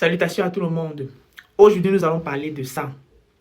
Salutations à tout le monde. Aujourd'hui, nous allons parler de ça.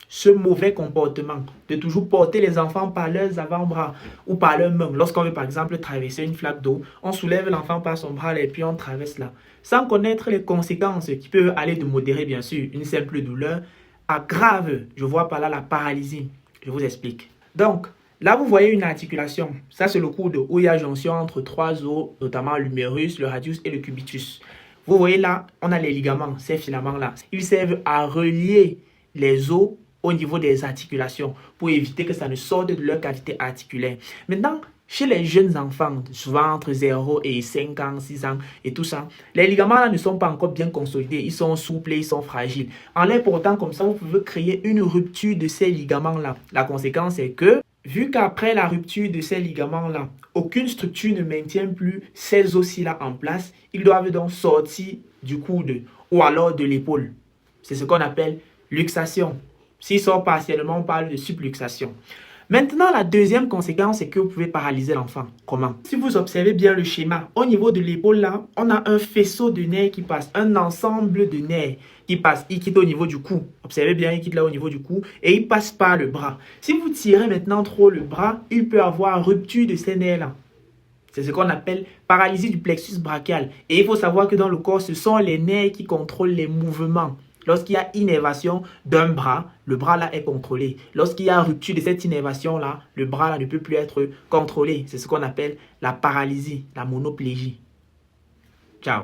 Ce mauvais comportement de toujours porter les enfants par leurs avant-bras ou par leurs mains. Lorsqu'on veut par exemple traverser une flaque d'eau, on soulève l'enfant par son bras et puis on traverse là. Sans connaître les conséquences qui peuvent aller de modéré, bien sûr, une simple douleur, à grave, je vois par là la paralysie. Je vous explique. Donc, là, vous voyez une articulation. Ça, c'est le coude où il y a jonction entre trois os, notamment l'humérus, le radius et le cubitus. Vous voyez là, on a les ligaments, ces filaments-là. Ils servent à relier les os au niveau des articulations pour éviter que ça ne sorte de leur cavité articulaire. Maintenant, chez les jeunes enfants, souvent entre 0 et 5 ans, 6 ans et tout ça, les ligaments là ne sont pas encore bien consolidés, ils sont souples, ils sont fragiles. En les portant comme ça, vous pouvez créer une rupture de ces ligaments-là. La conséquence est que, vu qu'après la rupture de ces ligaments-là, aucune structure ne maintient plus ces os-là en place, ils doivent donc sortir du coude ou alors de l'épaule. C'est ce qu'on appelle luxation. S'il sort partiellement, on parle de subluxation. Maintenant, la deuxième conséquence, c'est que vous pouvez paralyser l'enfant. Comment? Si vous observez bien le schéma, au niveau de l'épaule, là, on a un faisceau de nerfs qui passe, un ensemble de nerfs qui passe. Il quitte au niveau du cou. Observez bien, il quitte là au niveau du cou et il passe par le bras. Si vous tirez maintenant trop le bras, il peut avoir rupture de ces nerfs-là. C'est ce qu'on appelle paralysie du plexus brachial. Et il faut savoir que dans le corps, ce sont les nerfs qui contrôlent les mouvements. Lorsqu'il y a innervation d'un bras, le bras là est contrôlé. Lorsqu'il y a rupture de cette innervation là, le bras là ne peut plus être contrôlé. C'est ce qu'on appelle la paralysie, la monoplégie. Ciao.